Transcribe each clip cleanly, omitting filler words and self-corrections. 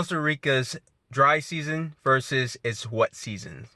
Costa Rica's dry season versus its wet season.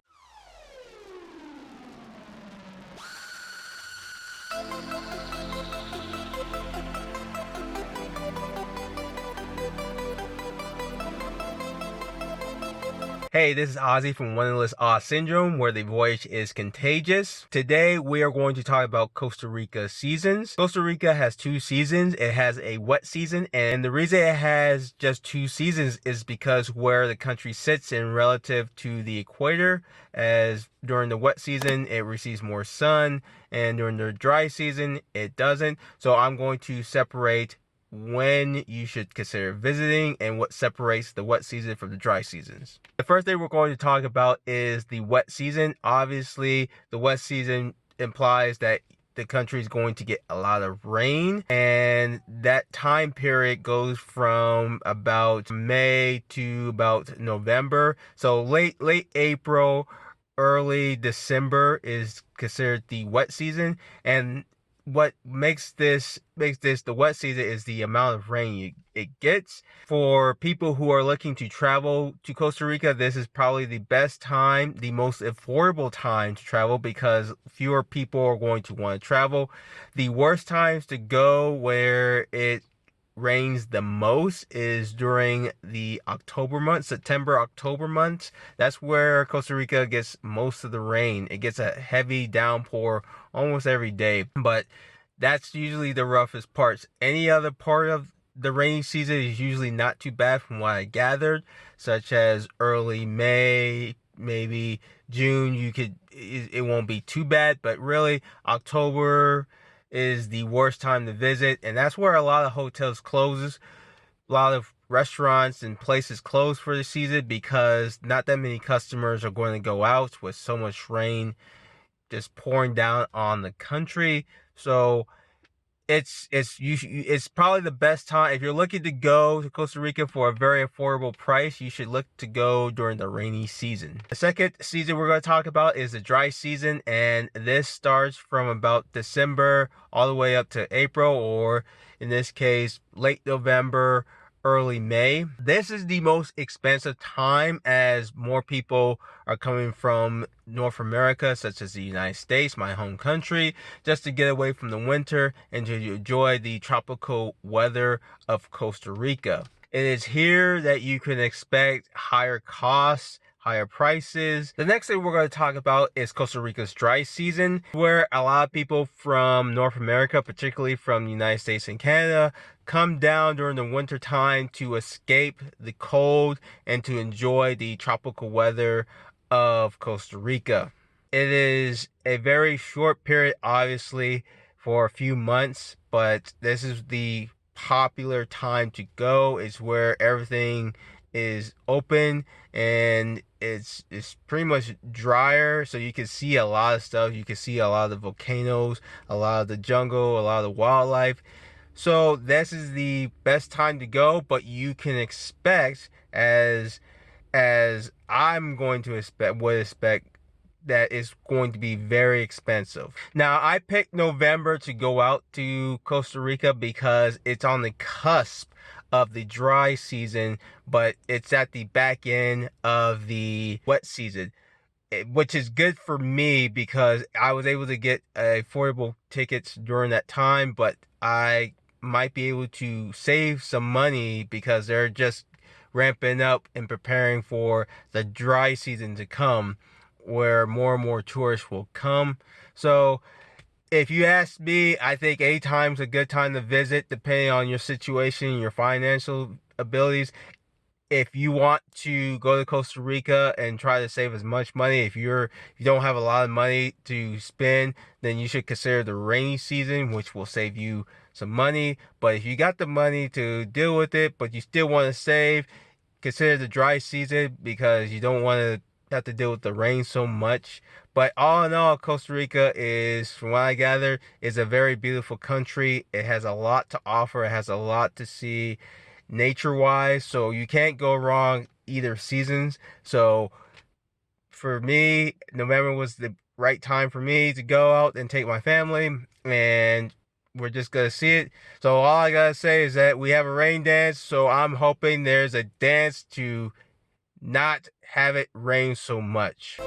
Hey, this is Ozzie from Wanderlust Awe Syndrome, where the voyage is contagious. Today, we are going to talk about Costa Rica seasons. Costa Rica has two seasons. It has a wet season, and the reason it has just two seasons is because where the country sits in relative to the equator, as during the wet season, it receives more sun, and during the dry season, it doesn't. So I'm going to separate when you should consider visiting and what separates the wet season from the dry seasons. The first thing we're going to talk about is the wet season. Obviously, the wet season implies that the country is going to get a lot of rain, and that time period goes from about May to about November. So late April, early December is considered the wet season, and what makes this the wet season is the amount of rain it gets. For people who are looking to travel to Costa Rica, this is probably the best time, the most affordable time to travel, because fewer people are going to want to travel. The worst times to go where it rains the most is during the October month, September, October months. That's where Costa Rica gets most of the rain. It gets a heavy downpour almost every day, but that's usually the roughest parts. Any other part of the rainy season is usually not too bad from what I gathered, such as early May, maybe June. It won't be too bad, but really October is the worst time to visit, and that's where a lot of hotels closes. A lot of restaurants and places close for the season because not that many customers are going to go out with so much rain just pouring down on the country. So it's probably the best time if you're looking to go to Costa Rica for a very affordable price. You should look to go during the rainy season. The second season we're going to talk about is the dry season, and this starts from about December all the way up to April, or in this case late November, early May. This is the most expensive time as more people are coming from North America, such as the United States, my home country, just to get away from the winter and to enjoy the tropical weather of Costa Rica. It is here that you can expect higher costs, higher prices. The next thing we're going to talk about is Costa Rica's dry season, where a lot of people from North America, particularly from the United States and Canada, come down during the winter time to escape the cold and to enjoy the tropical weather of Costa Rica. It is a very short period, obviously, for a few months, but this is the popular time to go. It's where everything is open and it's pretty much drier, so you can see a lot of stuff. You can see a lot of the volcanoes, a lot of the jungle, a lot of the wildlife. So this is the best time to go, but you can expect, as I'm going to expect that it's going to be very expensive. Now, I picked November to go out to Costa Rica because it's on the cusp of the dry season, but it's at the back end of the wet season, which is good for me because I was able to get affordable tickets during that time, but I might be able to save some money because they're just ramping up and preparing for the dry season to come, where more and more tourists will come. So if you ask me, I think any time's a good time to visit, depending on your situation, your financial abilities. If you want to go to Costa Rica and try to save as much money, if you don't have a lot of money to spend, then you should consider the rainy season, which will save you some money. But if you got the money to deal with it, but you still want to save, consider the dry season because you don't want to have to deal with the rain so much. But all in all, Costa Rica is, from what I gather, is a very beautiful country. It has a lot to offer. It has a lot to see nature-wise, so you can't go wrong either seasons. So for me, November was the right time for me to go out and take my family and We're just gonna see it. So all I gotta say is that we have a rain dance, so I'm hoping there's a dance to not have it rain so much.